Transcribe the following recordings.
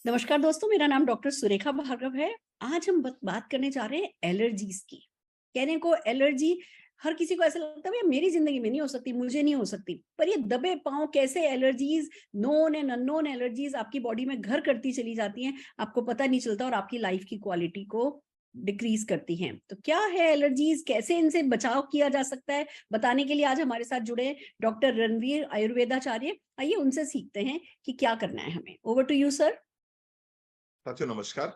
नमस्कार दोस्तों, मेरा नाम डॉक्टर सुरेखा भार्गव है। आज हम बात करने जा रहे हैं एलर्जीज की। कहने को एलर्जी हर किसी को ऐसा लगता है भैया मेरी जिंदगी में नहीं हो सकती, मुझे नहीं हो सकती। पर ये दबे पांव कैसे allergies, known and unknown allergies आपकी बॉडी में घर करती चली जाती हैं, आपको पता नहीं चलता और आपकी लाइफ की क्वालिटी को डिक्रीज करती हैं। तो क्या है एलर्जीज, कैसे इनसे बचाव किया जा सकता है, बताने के लिए आज हमारे साथ जुड़े डॉक्टर रणवीर आयुर्वेदाचार्य। आइए उनसे सीखते हैं कि क्या करना है हमें। Over to you sir. साथियों नमस्कार।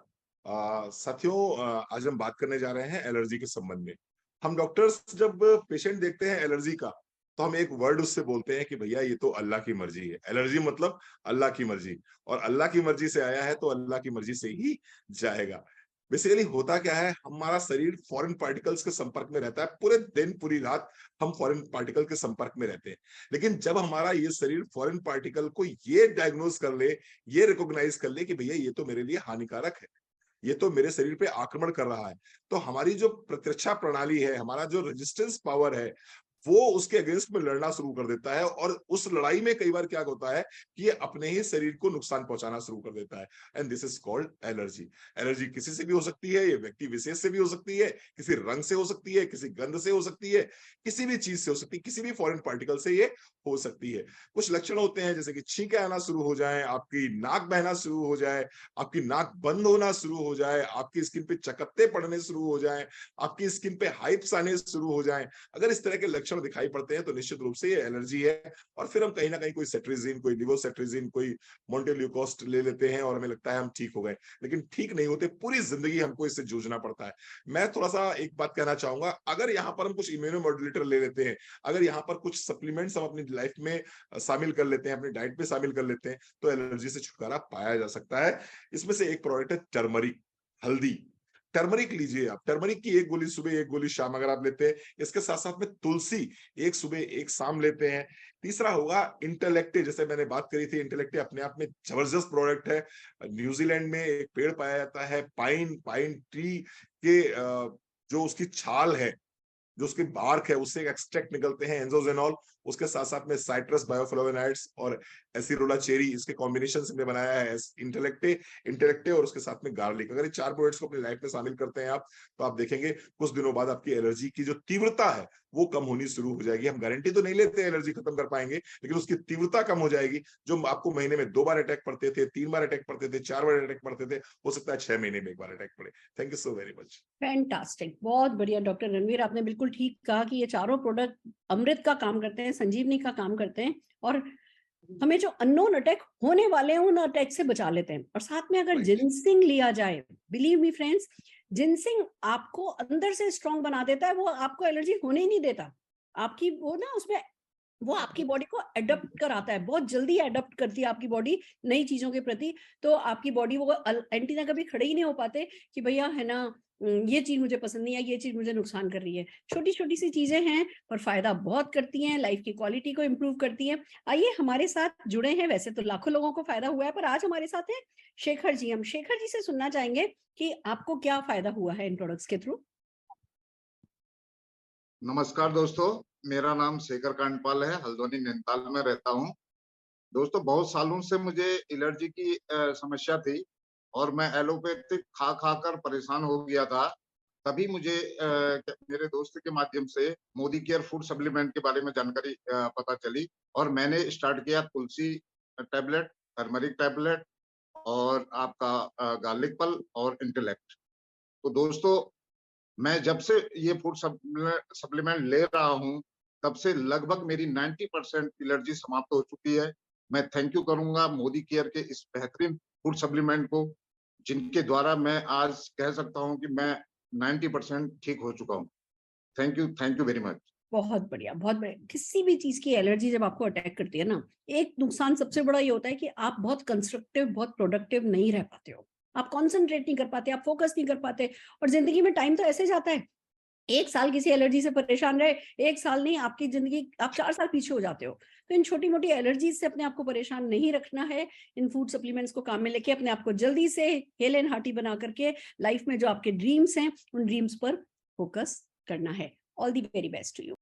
साथियों, आज हम बात करने जा रहे हैं एलर्जी के संबंध में। हम डॉक्टर्स जब पेशेंट देखते हैं एलर्जी का, तो हम एक वर्ड उससे बोलते हैं कि भैया ये तो अल्लाह की मर्जी है। एलर्जी मतलब अल्लाह की मर्जी, और अल्लाह की मर्जी से आया है तो अल्लाह की मर्जी से ही जाएगा। बेसिकली होता क्या है, हमारा शरीर फॉरेन पार्टिकल्स के संपर्क में रहता है। पूरे दिन पूरी रात हम फॉरेन पार्टिकल के संपर्क में रहते हैं। लेकिन जब हमारा ये शरीर फॉरेन पार्टिकल को ये डायग्नोज कर ले, ये रिकॉग्नाइज कर ले कि भैया ये तो मेरे लिए हानिकारक है, ये तो मेरे शरीर पे आक्रमण कर रहा है, तो हमारी जो प्रतिरक्षा प्रणाली है, हमारा जो रेजिस्टेंस पावर है, वो उसके अगेंस्ट में लड़ना शुरू कर देता है। और उस लड़ाई में कई बार क्या होता है कि ये अपने ही शरीर को नुकसान पहुंचाना शुरू कर देता है। And this is called allergy. Allergy किसी से भी हो सकती है, ये व्यक्ति विशेष से भी हो सकती है, किसी रंग से हो सकती है, किसी गंध से हो सकती है, किसी भी चीज से हो सकती है, किसी भी फॉरेन पार्टिकल से ये हो सकती है। कुछ लक्षण होते हैं जैसे कि छींके आना शुरू हो जाए, आपकी नाक बहना शुरू हो जाए, आपकी नाक बंद होना शुरू हो जाए, आपकी स्किन पे चकत्ते पड़ने शुरू हो जाए, आपकी स्किन पे हाइप्स आने शुरू हो जाए। अगर इस तरह के लक्षण दिखाई पड़ते हैं तो निश्चित रूप से ये एलर्जी है। और फिर हम कहीं ना कहीं कोई सेट्रिजिन, कोई लिवोसेट्रिजिन, कोई मोंटेल्यूकोस्ट ले लेते हैं और हमें लगता है हम ठीक हो गए, लेकिन ठीक नहीं होते। पूरी जिंदगी हमको इससे जूझना पड़ता है। मैं थोड़ा सा एक बात कहना चाहूंगा, अगर यहाँ पर हम कुछ इम्यूनोमोड्यूलेटर ले लेते हैं, अगर यहाँ पर कुछ सप्लीमेंट्स हम अपनी लाइफ में शामिल कर लेते हैं, अपनी डाइट में शामिल कर लेते हैं, तो एलर्जी से छुटकारा पाया जा सकता है। इसमें से एक प्रोडक्ट है टर्मरिक, हल्दी। टर्मरिक लीजिए आप। टर्मरिक की एक गोली सुबह, एक गोली शाम अगर आप लेते हैं। इसके साथ साथ में तुलसी एक सुबह एक शाम लेते हैं। तीसरा होगा इंटेलेक्टे। जैसे मैंने बात करी थी, इंटेलेक्टे अपने आप में जबरदस्त प्रोडक्ट है। न्यूजीलैंड में एक पेड़ पाया जाता है, पाइन पाइन ट्री के जो उसकी छाल है, जो उसकी बार्क है, उससे एक्सट्रैक्ट निकलते हैं एंजोजेनॉल। उसके साथ साथ में साइट्रस बायोफ्लोवेनाइड्स और एसिरोला चेरी, इसके कॉम्बिनेशन से बनाया है इंटेलेक्टे। इंटेलेक्टे और उसके साथ में गार्लिक, अगर ये चार प्रोडक्ट्स को अपनी लाइफ में शामिल करते हैं आप, तो आप देखेंगे कुछ दिनों बाद आपकी एलर्जी की जो तीव्रता है वो कम होनी शुरू हो जाएगी। हम गारंटी तो नहीं लेते एलर्जी खत्म कर पाएंगे, लेकिन उसकी तीव्रता कम हो जाएगी। जो आपको महीने में 2 बार अटैक पड़ते थे, 3 बार अटैक पड़ते थे, 4 बार अटैक पड़ते थे, हो सकता है 6 महीने में एक बार अटैक पड़े। Thank you so very much. Fantastic, बहुत बढ़िया डॉक्टर रणवीर, आपने बिल्कुल ठीक कहा कि ये चारों प्रोडक्ट अमृत का काम करते हैं, संजीवनी का काम करते हैं और हमें जो अननोन अटैक होने वाले हैं उन अटैक से बचा लेते हैं। और साथ में अगर राइट। जिनसिंग लिया जाए, बिलीव मी फ्रेंड्स, जिनसिंग आपको अंदर से स्ट्रांग बना देता है, वो आपको एलर्जी होने ही नहीं देता। आपकी वो ना उसमें वो आपकी बॉडी को अडॉप्ट कराता है, बहुत जल्दी अडॉप्ट करती है आपकी बॉडी नई चीजों के प्रति। तो आपकी बॉडी वो एंटीना कभी खड़े ही नहीं हो पाते कि भैया है ना, ये चीज मुझे पसंद नहीं है, ये चीज मुझे नुकसान कर रही है। छोटी छोटी सी चीजें हैं पर फायदा बहुत करती हैं, लाइफ की क्वालिटी को इम्प्रूव करती हैं। आइए हमारे साथ जुड़े हैं, वैसे तो लाखों लोगों को फायदा हुआ है, पर आज हमारे साथ है शेखर जी। हम शेखर जी से सुनना चाहेंगे कि आपको क्या फायदा हुआ है इन प्रोडक्ट्स के थ्रू। नमस्कार दोस्तों, मेरा नाम शेखर कांडपाल है, हल्द्वानी नैनीताल में रहता हूँ। दोस्तों, बहुत सालों से मुझे एलर्जी की समस्या थी और मैं एलोपैथिक खा खा कर परेशान हो गया था। तभी मुझे मेरे दोस्त के माध्यम से मोदी केयर फूड सप्लीमेंट के बारे में जानकारी पता चली और मैंने स्टार्ट किया तुलसी टैबलेट, टर्मरिक टैबलेट और आपका गार्लिक पल और इंटेलेक्ट। तो दोस्तों, मैं जब से ये फूड सप्लीमेंट ले रहा हूँ, तब से लगभग मेरी 90% एलर्जी समाप्त हो चुकी है। मैं थैंक यू करूँगा मोदी केयर के इस बेहतरीन फूड सप्लीमेंट को, जिनके द्वारा मैं आज कह सकता हूँ कि मैं 90% ठीक हो चुका हूँ। Thank you very much. बहुत बढ़िया, बहुत बढ़िया। किसी भी चीज की एलर्जी जब आपको अटैक करती है ना, एक नुकसान सबसे बड़ा ये होता है कि आप बहुत कंस्ट्रक्टिव, बहुत प्रोडक्टिव नहीं रह पाते हो। आप कॉन्सेंट्रेट नहीं कर पाते, आप फोकस नहीं कर पाते। और जिंदगी में टाइम तो ऐसे जाता है, 1 साल किसी एलर्जी से परेशान रहे, 1 साल नहीं, आपकी जिंदगी, आप 4 साल पीछे हो जाते हो। तो इन छोटी मोटी एलर्जीज से अपने आप को परेशान नहीं रखना है। इन फूड सप्लीमेंट्स को काम में लेके अपने आप को जल्दी से हेल एंड हार्टी बना करके लाइफ में जो आपके ड्रीम्स हैं उन ड्रीम्स पर फोकस करना है। All the very best to you.